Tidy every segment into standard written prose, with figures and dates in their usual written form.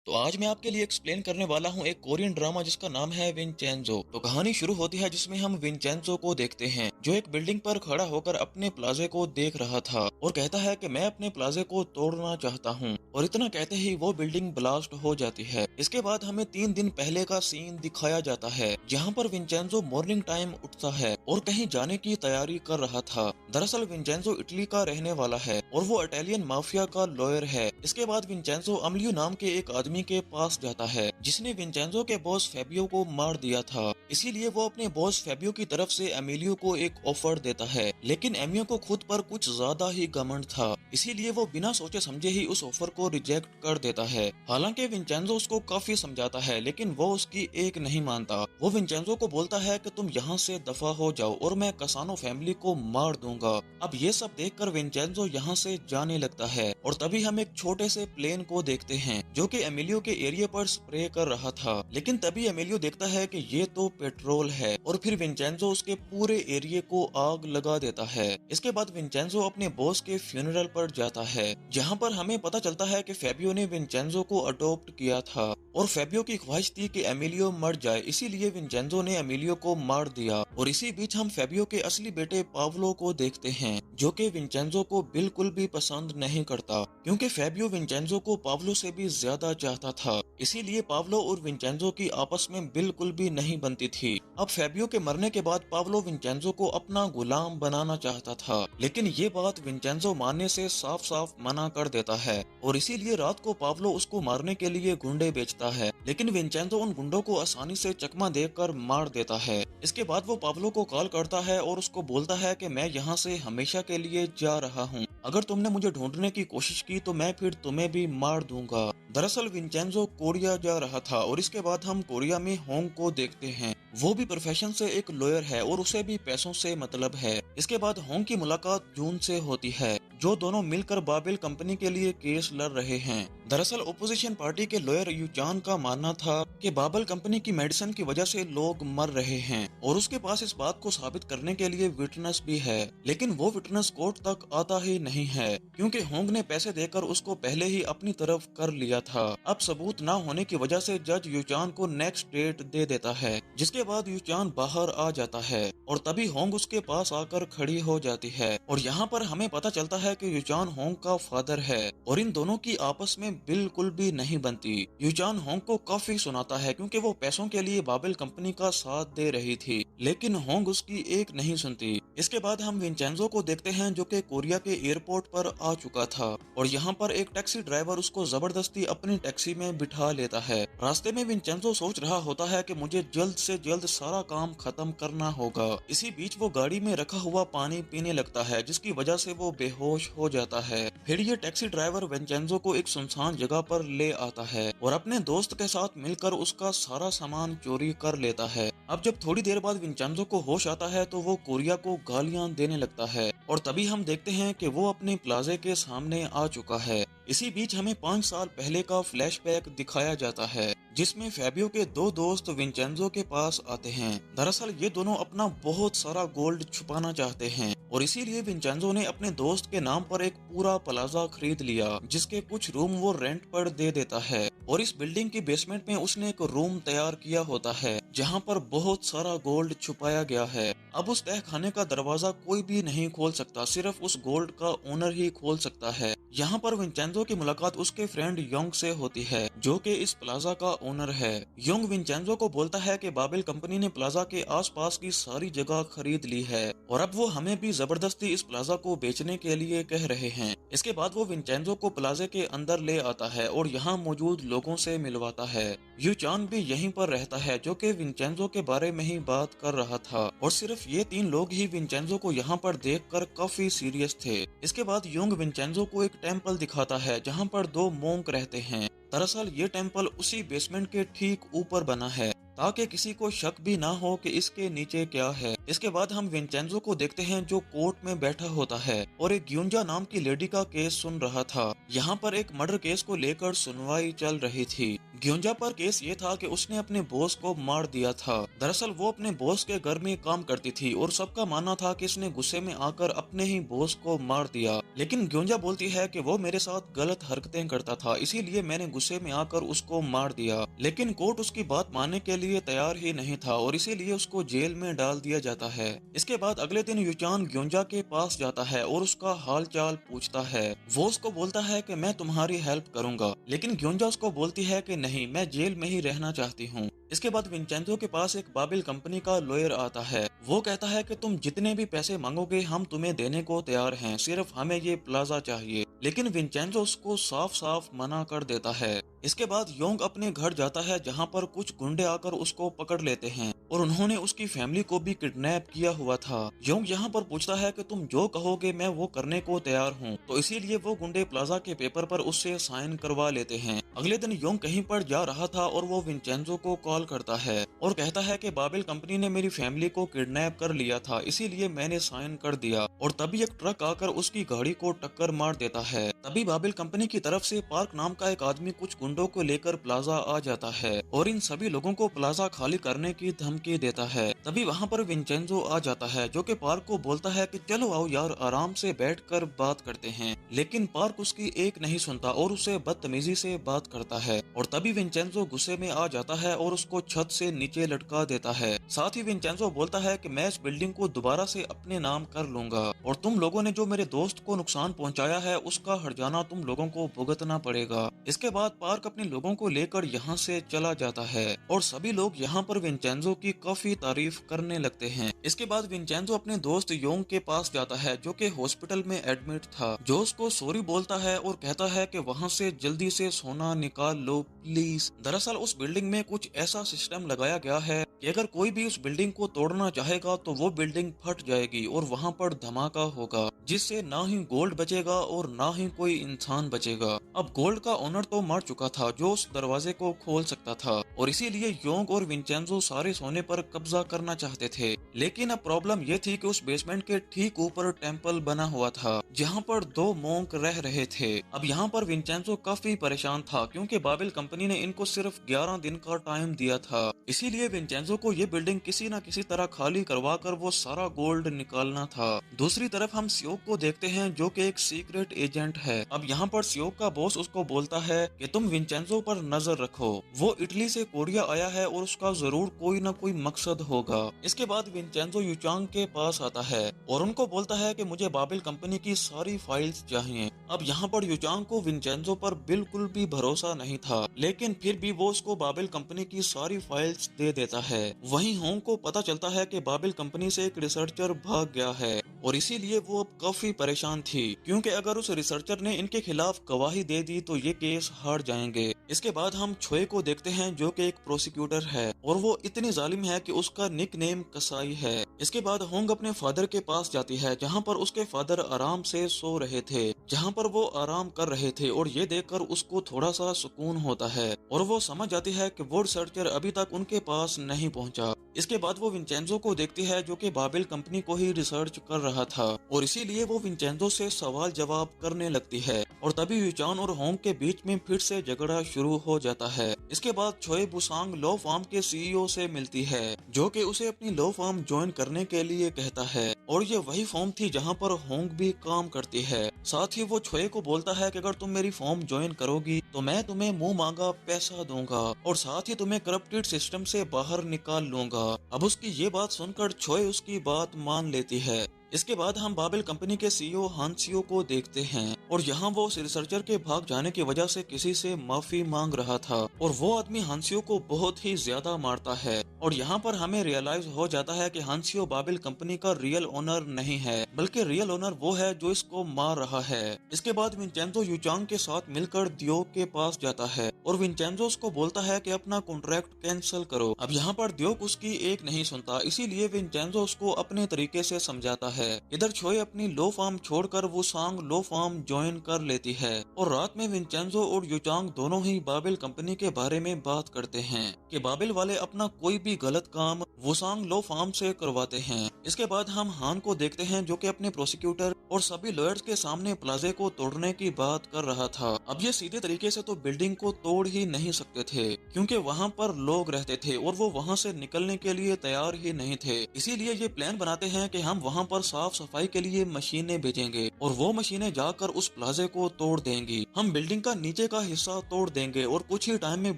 तो आज मैं आपके लिए एक्सप्लेन करने वाला हूँ एक कोरियन ड्रामा जिसका नाम है विंचेंजो। तो कहानी शुरू होती है जिसमें हम विंचेंजो को देखते हैं जो एक बिल्डिंग पर खड़ा होकर अपने प्लाजे को देख रहा था और कहता है कि मैं अपने प्लाजे को तोड़ना चाहता हूँ। और इतना कहते ही वो बिल्डिंग ब्लास्ट हो जाती है। इसके बाद हमें 3 दिन पहले का सीन दिखाया जाता है जहाँ पर विंचेंजो मॉर्निंग टाइम उठता है और कहीं जाने की तैयारी कर रहा था। दरअसल विंचेंजो इटली का रहने वाला है और वो इटालियन माफिया का लॉयर है। इसके बाद विंचेंजो अम्लियो नाम के एक आदमी के पास जाता है जिसने विंचेंजो के बॉस फेबियो को मार दिया था। इसीलिए वो अपने बॉस फेबियो की तरफ से एमिलियो को एक ऑफर देता है, लेकिन एमियो को खुद पर कुछ ज्यादा ही घमंड था, इसीलिए वो बिना सोचे समझे ही उस ऑफर को रिजेक्ट कर देता है। हालांकि विंचेंजो उसको काफी समझाता है लेकिन वो उसकी एक नहीं मानता। वो विंचेंजो को बोलता है कि तुम यहाँ से दफा हो जाओ और मैं कसानो फैमिली को मार दूंगा। अब ये सब देखकर विंचेंजो यहाँ से जाने लगता है और तभी हम एक छोटे से प्लेन को देखते हैं जो कि एमिलियो के एरिया पर स्प्रे कर रहा था। लेकिन तभी एमिलियो देखता है कि ये तो पेट्रोल है और फिर विंचेंजो उसके पूरे एरिया को आग लगा देता है। इसके बाद विंचेंजो अपने बॉस के फ्यूनरल पर जाता है जहाँ पर हमें पता चलता है कि फेबियो ने विंचेंजो को अडॉप्ट किया था और फेबियो की ख्वाहिश थी कि एमिलियो मर जाए, इसीलिए विंचेंजो ने एमिलियो को मार दिया। और इसी बीच हम फेबियो के असली बेटे पावलो को देखते हैं जो कि विंचेंजो को बिल्कुल भी पसंद नहीं करता क्योंकि फेबियो विंचेंजो को पावलो से भी ज्यादा चाहता था। इसीलिए पावलो और विंचेंजो की आपस में बिल्कुल भी नहीं बनती थी। अब फेबियो के मरने के बाद पावलो विंचेंजो को अपना गुलाम बनाना चाहता था, लेकिन ये बात विंचेंजो मानने से साफ साफ मना कर देता है और इसीलिए रात को पावलो उसको मारने के लिए गुंडे बेचता है, लेकिन विंचेंजो उन गुंडों को आसानी से चकमा देकर मार देता है। इसके बाद वो पावलो को कॉल करता है और उसको बोलता है कि मैं यहाँ से हमेशा के लिए जा रहा हूँ, अगर तुमने मुझे ढूंढने की कोशिश की तो मैं फिर तुम्हें भी मार दूंगा। दरअसल विंचेंजो कोरिया जा रहा था और इसके बाद हम कोरिया में होंग को देखते हैं। वो भी प्रोफेशन से एक लॉयर है और उसे भी पैसों से मतलब है। इसके बाद होंग की मुलाकात जून से होती है जो दोनों मिलकर बाबिल कंपनी के लिए केस लड़ रहे हैं। दरअसल ओपोजिशन पार्टी के लॉयर यूचान का मानना था कि बाबल कंपनी की मेडिसिन की वजह से लोग मर रहे हैं और उसके पास इस बात को साबित करने के लिए विटनेस भी है, लेकिन वो विटनेस कोर्ट तक आता ही नहीं है क्योंकि होंग ने पैसे देकर उसको पहले ही अपनी तरफ कर लिया था। अब सबूत न होने की वजह से जज यूचान को नेक्स्ट डेट दे देता है, जिसके बाद यूचान बाहर आ जाता है और तभी होंग उसके पास आकर खड़ी हो जाती है और यहाँ पर हमें पता चलता है कि यूचान होंग का फादर है और इन दोनों की आपस में बिल्कुल भी नहीं बनती। यूचान होंग को काफी सुनाता है क्योंकि वो पैसों के लिए बाबिल कंपनी का साथ दे रही थी, लेकिन होंग उसकी एक नहीं सुनती। इसके बाद हम विंचेंजो को देखते हैं जो कि कोरिया के एयरपोर्ट पर आ चुका था और यहाँ पर एक टैक्सी ड्राइवर उसको जबरदस्ती अपनी टैक्सी में बिठा लेता है। रास्ते में विंचेंजो सोच रहा होता है कि मुझे जल्द से जल्द सारा काम खत्म करना होगा। इसी बीच वो गाड़ी में रखा हुआ पानी पीने लगता है जिसकी वजह से वो बेहोश हो जाता है। फिर ये टैक्सी ड्राइवर विंचेंजो को एक सुनसान जगह पर ले आता है और अपने दोस्त के साथ मिलकर उसका सारा सामान चोरी कर लेता है। अब जब थोड़ी देर बाद विंचेंजो को होश आता है तो वो कोरिया को गालियां देने लगता है और तभी हम देखते हैं कि वो अपने प्लाजे के सामने आ चुका है। इसी बीच हमें 5 साल पहले का फ्लैशबैक दिखाया जाता है जिसमें फेबियो के 2 दोस्त विंचेंजो के पास आते हैं। दरअसल ये दोनों अपना बहुत सारा गोल्ड छुपाना चाहते हैं और इसीलिए विंचेंजो ने अपने दोस्त के नाम पर एक पूरा प्लाजा खरीद लिया जिसके कुछ रूम वो रेंट पर दे देता है और इस बिल्डिंग की बेसमेंट में उसने एक रूम तैयार किया होता है जहाँ पर बहुत सारा गोल्ड छुपाया गया है। अब उस तह खाने का दरवाजा कोई भी नहीं खोल सकता, सिर्फ उस गोल्ड का ओनर ही खोल सकता है। यहाँ पर विंचेंजो की मुलाकात उसके फ्रेंड योंग से होती है जो कि इस प्लाजा का ओनर है। योंग विंचेंजो को बोलता है कि बाबिल कंपनी ने प्लाजा के आसपास की सारी जगह खरीद ली है और अब वो हमें भी जबरदस्ती इस प्लाजा को बेचने के लिए कह रहे हैं। इसके बाद वो विंचेंजो को प्लाजे के अंदर ले आता है और यहाँ मौजूद लोगों से मिलवाता है। यूचान भी यहीं पर रहता है जो कि विंचेंजो के बारे में ही बात कर रहा था और सिर्फ ये 3 लोग ही विंचेंजो को यहाँ पर देखकर काफी सीरियस थे। इसके बाद योंग विंचेंजो को एक टेम्पल दिखाता है जहाँ पर 2 मोंक रहते हैं। दरअसल ये टेम्पल उसी बेसमेंट के ठीक ऊपर बना है ताकि किसी को शक भी ना हो कि इसके नीचे क्या है। इसके बाद हम विंचेंजो को देखते हैं जो कोर्ट में बैठा होता है और एक ग्यूंजा नाम की लेडी का केस सुन रहा था। यहाँ पर एक मर्डर केस को लेकर सुनवाई चल रही थी। ग्यूंजा पर केस ये था कि उसने अपने बॉस को मार दिया था। दरअसल वो अपने बॉस के घर में काम करती थी और सबका मानना था कि इसने गुस्से में आकर अपने ही बॉस को मार दिया। लेकिन ग्यूंजा बोलती है कि वो मेरे साथ गलत हरकतें करता था, इसीलिए मैंने गुस्से में आकर उसको मार दिया। लेकिन कोर्ट उसकी बात मानने के लिए तैयार ही नहीं था और इसीलिए उसको जेल में डाल दिया जाता है। इसके बाद अगले दिन युचान ग्योंजा के पास जाता है और उसका हाल चाल पूछता है। वो उसको बोलता है कि मैं तुम्हारी हेल्प करूंगा, लेकिन ग्योंजा उसको बोलती है कि नहीं, मैं जेल में ही रहना चाहती हूँ। इसके बाद विंचेंजो के पास एक बाबिल कंपनी का लॉयर आता है। वो कहता है कि तुम जितने भी पैसे मांगोगे हम तुम्हें देने को तैयार हैं, सिर्फ हमें ये प्लाजा चाहिए। लेकिन विंचेंजो उसको साफ साफ मना कर देता है। इसके बाद योंग अपने घर जाता है जहाँ पर कुछ गुंडे आकर उसको पकड़ लेते हैं और उन्होंने उसकी फैमिली को भी किडनैप किया हुआ था। योंग यहाँ पर पूछता है कि तुम जो कहोगे मैं वो करने को तैयार हूँ, तो इसीलिए वो गुंडे प्लाजा के पेपर पर उससे साइन करवा लेते हैं। अगले दिन योंग कहीं पर जा रहा था और वो विंचेंजो को कॉल करता है और कहता है कि बाबिल कंपनी ने मेरी फैमिली को किडनैप कर लिया था, इसीलिए मैंने साइन कर दिया। और तभी एक ट्रक आकर उसकी गाड़ी को टक्कर मार देता है। तभी बाबिल कंपनी की तरफ से पार्क नाम का एक आदमी कुछ गुंडों को लेकर प्लाजा आ जाता है और इन सभी लोगों को प्लाजा खाली करने की धमकी देता है। तभी वहाँ पर विंचेंजो आ जाता है जो कि पार्क को बोलता है कि चलो आओ यार, आराम से बैठकर बात करते हैं। लेकिन पार्क उसकी एक नहीं सुनता और उसे बदतमीजी से बात करता है। और तभी विंचेंजो गुस्से में आ जाता है और उसको छत से नीचे लटका देता है। साथ ही विंचेंजो बोलता है कि मैं इस बिल्डिंग को दोबारा से अपने नाम कर लूंगा और तुम लोगों ने जो मेरे दोस्त को नुकसान पहुंचाया है उसका हर्जाना तुम लोगों को भुगतना पड़ेगा। इसके बाद पार्क अपने लोगों को लेकर यहाँ से चला जाता है और सभी लोग यहाँ पर विंचेंजो की काफी तारीफ करने लगते हैं। इसके बाद विंचेंजो अपने दोस्त योंग के पास जाता है जो कि हॉस्पिटल में एडमिट था। जो उसको सॉरी बोलता है और कहता है कि वहाँ से जल्दी से सोना निकाल लो प्लीज। दरअसल उस बिल्डिंग में कुछ ऐसा सिस्टम लगाया गया है कि अगर कोई भी उस बिल्डिंग को तोड़ना चाहेगा तो वो बिल्डिंग फट जाएगी और वहाँ पर धमाका होगा, जिससे ना ही गोल्ड बचेगा और ना ही कोई इंसान बचेगा। अब गोल्ड का ओनर तो मर चुका था जो उस दरवाजे को खोल सकता था और इसीलिए योंग और विंचेंजो सारे सोने पर कब्जा करना चाहते थे। लेकिन अब प्रॉब्लम ये थी कि उस बेसमेंट के ठीक ऊपर टेम्पल बना हुआ था जहाँ पर दो मोंक रह रहे थे। अब यहाँ पर विंचेंजो काफी परेशान था क्योंकि बाबिल कंपनी ने इनको सिर्फ 11 दिन का टाइम दिया था। इसीलिए विंचेंजो को ये बिल्डिंग किसी न किसी तरह खाली करवा कर वो सारा गोल्ड निकालना था। दूसरी तरफ हम सियोक को देखते हैं जो कि एक सीक्रेट एजेंट है। अब यहाँ पर सियोक का बॉस उसको बोलता है कि तुम विंचेंजो पर नजर रखो, वो इटली से कोरिया आया है और उसका जरूर कोई न कोई मकसद होगा। इसके बाद विंचेंजो युचांग के पास आता है और उनको बोलता है कि मुझे बाबिल कंपनी की सारी फाइल्स चाहिए। अब यहाँ पर युचांग को विंचेंजो पर बिल्कुल भी भरोसा नहीं था, लेकिन फिर भी वो उसको बाबिल कंपनी की सारी फाइल्स दे देता है। वहीं होंग को पता चलता है कि बाबिल कंपनी से एक रिसर्चर भाग गया है और इसीलिए वो अब काफी परेशान थी क्योंकि अगर उस रिसर्चर ने इनके खिलाफ गवाही दे दी तो ये केस हार जाएंगे। इसके बाद हम छोए को देखते हैं जो कि एक प्रोसिक्यूटर है और वो इतनी जालिम है कि उसका निक नेम कसाई है। इसके बाद होंग अपने फादर के पास जाती है जहाँ पर उसके फादर आराम से सो रहे थे, जहाँ पर वो आराम कर रहे थे और ये देखकर उसको थोड़ा सा सुकून होता है और वो समझ जाती है कि वो रिसर्चर अभी तक उनके पास नहीं पहुँचा। इसके बाद वो विंचेंजो को देखती है जो कि बाबिल कंपनी को ही रिसर्च कर रहा था और इसीलिए वो विंचेंजो से सवाल जवाब करने लगती है और तभी युचान और होंग के बीच में फिर से झगड़ा शुरू हो जाता है। इसके बाद छोए बुसांग लॉ फर्म के सीईओ से मिलती है जो कि उसे अपनी लॉ फर्म ज्वाइन करने के लिए कहता है और ये वही फर्म थी जहाँ पर होंग भी काम करती है। साथ ही वो छोए को बोलता है कि अगर तुम मेरी फर्म ज्वाइन करोगी तो मैं तुम्हें मुंह मांगा पैसा दूंगा और साथ ही तुम्हें करप्टेड सिस्टम से बाहर निकाल लूंगा। अब उसकी ये बात सुनकर छोए उसकी बात मान लेती है। इसके बाद हम बाबिल कंपनी के सीईओ हांसियो को देखते हैं और यहाँ वो उस रिसर्चर के भाग जाने की वजह से किसी से माफी मांग रहा था और वो आदमी हांसियो को बहुत ही ज्यादा मारता है और यहाँ पर हमें रियलाइज हो जाता है कि हांसियो बाबिल कंपनी का रियल ओनर नहीं है बल्कि रियल ओनर वो है जो इसको मार रहा है। इसके बाद विंचेंजो युचांग के साथ मिलकर दियो के पास जाता है और विंचेंजो उसको बोलता है कि अपना कॉन्ट्रैक्ट कैंसिल करो। अब यहाँ पर दियोक उसकी एक नहीं सुनता, इसीलिए विंचेंजो उसको अपने तरीके से समझाता है है। इधर छोए अपनी लो फार्म छोड़कर वो सांग लो फार्म ज्वाइन कर लेती है और रात में विंचेंजो और युचांग दोनों ही बाबिल कंपनी के बारे में बात करते हैं कि बाबिल वाले अपना कोई भी गलत काम वुसांग लो फार्म से करवाते हैं। इसके बाद हम हान को देखते हैं जो कि अपने प्रोसिक्यूटर और सभी लॉयर्स के सामने प्लाजे को तोड़ने की बात कर रहा था। अब ये सीधे तरीके से तो बिल्डिंग को तोड़ ही नहीं सकते थे क्योंकि वहाँ पर लोग रहते थे और वो वहाँ से निकलने के लिए तैयार ही नहीं थे। इसीलिए ये प्लान बनाते हैं कि हम वहाँ पर साफ सफाई के लिए मशीनें भेजेंगे और वो मशीनें जाकर उस प्लाजे को तोड़ देंगी। हम बिल्डिंग का नीचे का हिस्सा तोड़ देंगे और कुछ ही टाइम में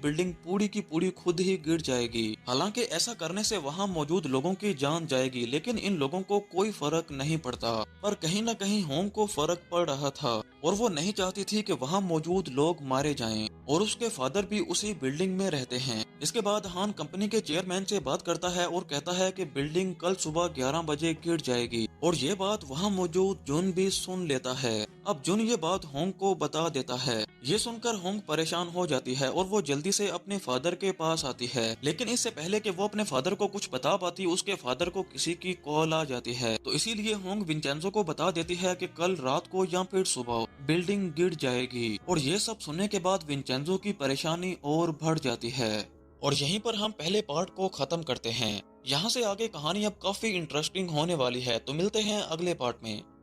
बिल्डिंग पूरी की पूरी खुद ही गिर जाएगी। हालांकि ऐसा करने से वहाँ मौजूद लोगों की जान जाएगी, लेकिन इन लोगों को कोई फर्क नहीं पड़ता। पर कहीं न कहीं होम को फर्क पड़ रहा था और वो नहीं चाहती थी कि वहाँ मौजूद लोग मारे जाएं और उसके फादर भी उसी बिल्डिंग में रहते हैं। इसके बाद हान कंपनी के चेयरमैन से बात करता है और कहता है कि बिल्डिंग कल सुबह 11 बजे गिर जाएगी और ये बात वहाँ मौजूद जुन भी सुन लेता है। अब जुन ये बात होंग को बता देता है। ये सुनकर होंग परेशान हो जाती है और वो जल्दी से अपने फादर के पास आती है, लेकिन इससे पहले कि वो अपने फादर को कुछ बता पाती उसके फादर को किसी की कॉल आ जाती है। तो इसीलिए होंग विंचेंजो को बता देती है कि कल रात को या फिर सुबह बिल्डिंग गिर जाएगी और ये सब सुनने के बाद विंचेंजो की परेशानी और बढ़ जाती है। और यहीं पर हम पहले पार्ट को खत्म करते हैं। यहाँ से आगे कहानी अब काफी इंटरेस्टिंग होने वाली है, तो मिलते हैं अगले पार्ट में।